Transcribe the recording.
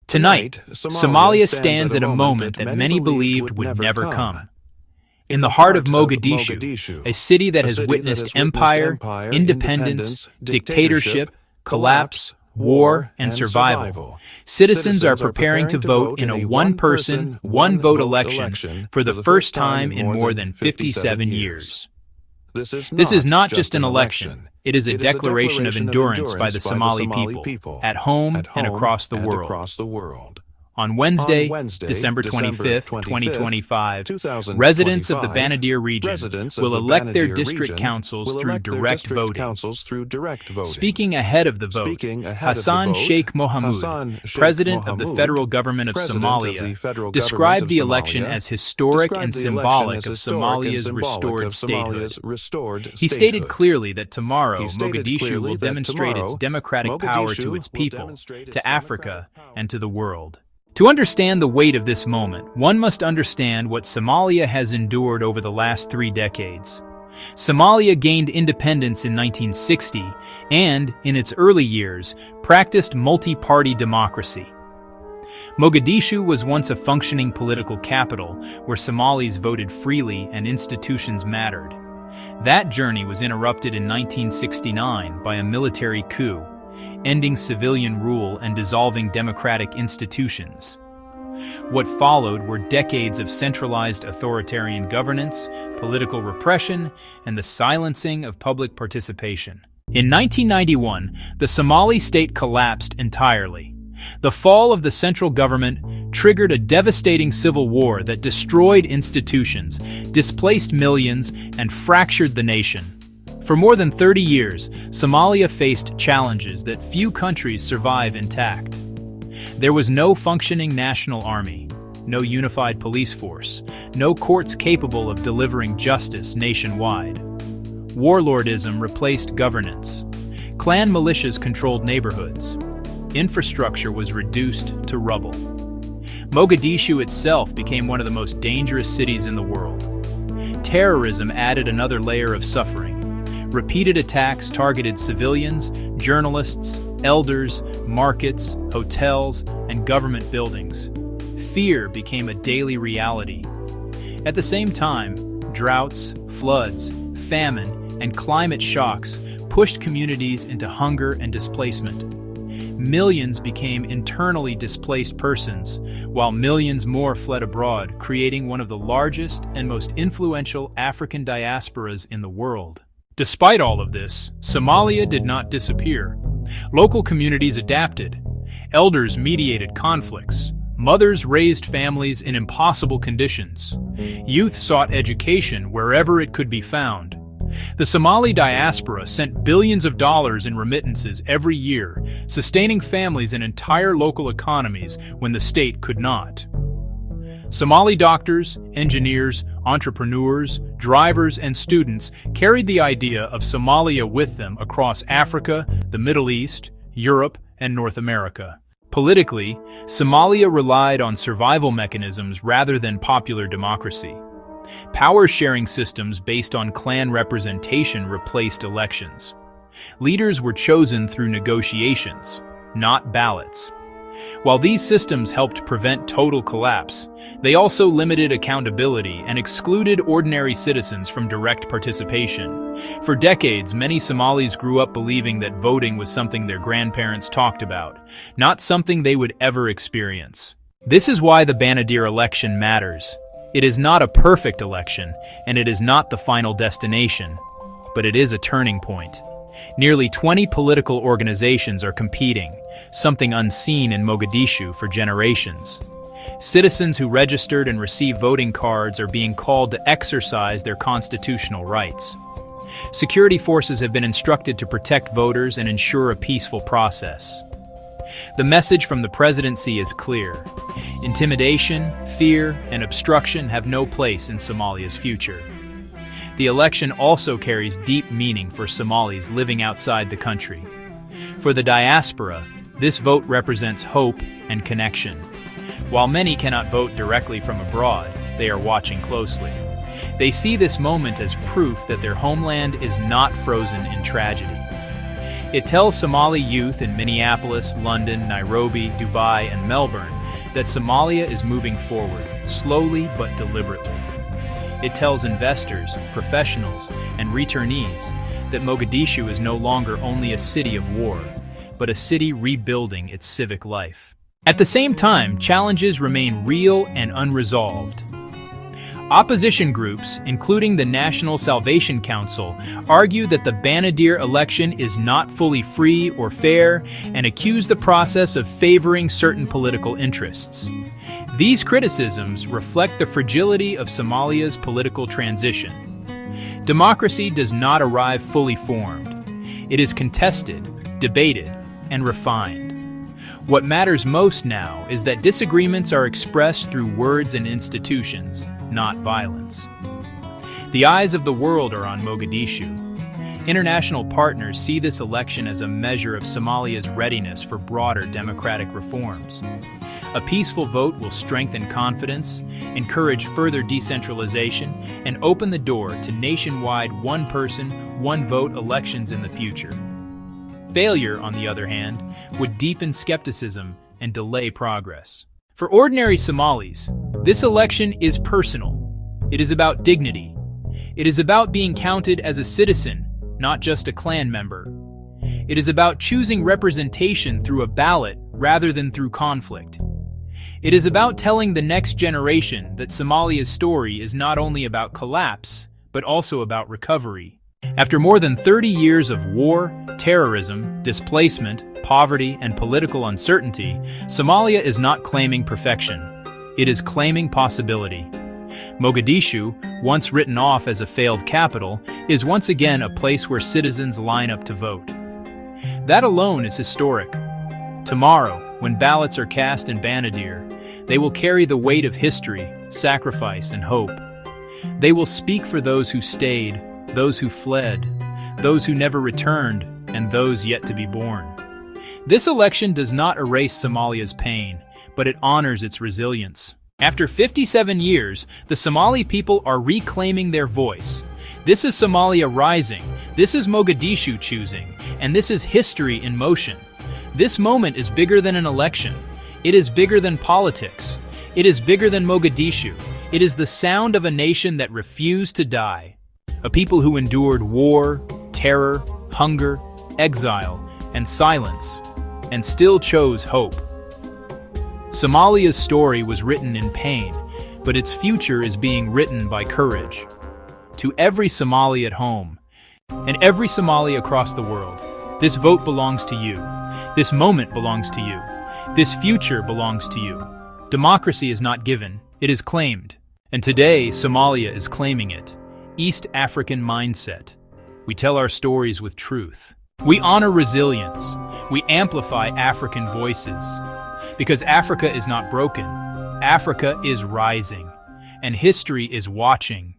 Tonight, Somalia stands at a moment that many believed would never come. In the heart of Mogadishu, a city that has witnessed empire, independence, dictatorship, collapse, war, and survival, citizens are preparing to vote in a one-person, one-vote election for the first time in more than 57 years. This is not just an election, it is a declaration of endurance by the Somali people, at home and across the world. On Wednesday, December 25, 2025, residents of the Banadir region will elect their district councils through direct voting. Speaking ahead of the vote, Hassan Sheikh Mohamud, president of the federal government of Somalia, described the election as historic and symbolic of Somalia's restored statehood. He stated clearly that tomorrow Mogadishu will demonstrate its democratic power to its people, to Africa, and to the world. To understand the weight of this moment, one must understand what Somalia has endured over the last 3 decades. Somalia gained independence in 1960 and, in its early years, practiced multi-party democracy. Mogadishu was once a functioning political capital where Somalis voted freely and institutions mattered. That journey was interrupted in 1969 by a military coup, ending civilian rule and dissolving democratic institutions. What followed were decades of centralized authoritarian governance, political repression, and the silencing of public participation. In 1991, the Somali state collapsed entirely. The fall of the central government triggered a devastating civil war that destroyed institutions, displaced millions, and fractured the nation. For more than 30 years, Somalia faced challenges that few countries survive intact. There was no functioning national army, no unified police force, no courts capable of delivering justice nationwide. Warlordism replaced governance. Clan militias controlled neighborhoods. Infrastructure was reduced to rubble. Mogadishu itself became one of the most dangerous cities in the world. Terrorism added another layer of suffering. Repeated attacks targeted civilians, journalists, elders, markets, hotels, and government buildings. Fear became a daily reality. At the same time, droughts, floods, famine, and climate shocks pushed communities into hunger and displacement. Millions became internally displaced persons, while millions more fled abroad, creating one of the largest and most influential African diasporas in the world. Despite all of this, Somalia did not disappear. Local communities adapted. Elders mediated conflicts. Mothers raised families in impossible conditions. Youth sought education wherever it could be found. The Somali diaspora sent billions of dollars in remittances every year, sustaining families and entire local economies when the state could not. Somali doctors, engineers, entrepreneurs, drivers, and students carried the idea of Somalia with them across Africa, the Middle East, Europe, and North America. Politically, Somalia relied on survival mechanisms rather than popular democracy. Power-sharing systems based on clan representation replaced elections. Leaders were chosen through negotiations, not ballots. While these systems helped prevent total collapse, they also limited accountability and excluded ordinary citizens from direct participation. For decades, many Somalis grew up believing that voting was something their grandparents talked about, not something they would ever experience. This is why the Banadir election matters. It is not a perfect election, and it is not the final destination, but it is a turning point. Nearly 20 political organizations are competing, something unseen in Mogadishu for generations. Citizens who registered and received voting cards are being called to exercise their constitutional rights. Security forces have been instructed to protect voters and ensure a peaceful process. The message from the presidency is clear. Intimidation, fear, and obstruction have no place in Somalia's future. The election also carries deep meaning for Somalis living outside the country. For the diaspora, this vote represents hope and connection. While many cannot vote directly from abroad, they are watching closely. They see this moment as proof that their homeland is not frozen in tragedy. It tells Somali youth in Minneapolis, London, Nairobi, Dubai, and Melbourne that Somalia is moving forward, slowly but deliberately. It tells investors, professionals, and returnees that Mogadishu is no longer only a city of war, but a city rebuilding its civic life. At the same time, challenges remain real and unresolved. Opposition groups, including the National Salvation Council, argue that the Banadir election is not fully free or fair and accuse the process of favoring certain political interests. These criticisms reflect the fragility of Somalia's political transition. Democracy does not arrive fully formed. It is contested, debated, and refined. What matters most now is that disagreements are expressed through words and institutions, not violence. The eyes of the world are on Mogadishu. International partners see this election as a measure of Somalia's readiness for broader democratic reforms. A peaceful vote will strengthen confidence, encourage further decentralization, and open the door to nationwide one-person, one-vote elections in the future. Failure, on the other hand, would deepen skepticism and delay progress. For ordinary Somalis, this election is personal. It is about dignity. It is about being counted as a citizen, not just a clan member. It is about choosing representation through a ballot rather than through conflict. It is about telling the next generation that Somalia's story is not only about collapse, but also about recovery. After more than 30 years of war, terrorism, displacement, poverty, and political uncertainty, Somalia is not claiming perfection. It is claiming possibility. Mogadishu, once written off as a failed capital, is once again a place where citizens line up to vote. That alone is historic. Tomorrow, when ballots are cast in Banadir, they will carry the weight of history, sacrifice, and hope. They will speak for those who stayed, those who fled, those who never returned, and those yet to be born. This election does not erase Somalia's pain, but it honors its resilience. After 57 years, the Somali people are reclaiming their voice. This is Somalia rising, this is Mogadishu choosing, and this is history in motion. This moment is bigger than an election. It is bigger than politics. It is bigger than Mogadishu. It is the sound of a nation that refused to die. A people who endured war, terror, hunger, exile, and silence, and still chose hope. Somalia's story was written in pain, but its future is being written by courage. To every Somali at home, and every Somali across the world, this vote belongs to you. This moment belongs to you. This future belongs to you. Democracy is not given, it is claimed. And today, Somalia is claiming it. East African mindset. We tell our stories with truth. We honor resilience. We amplify African voices. Because Africa is not broken. Africa is rising. And history is watching.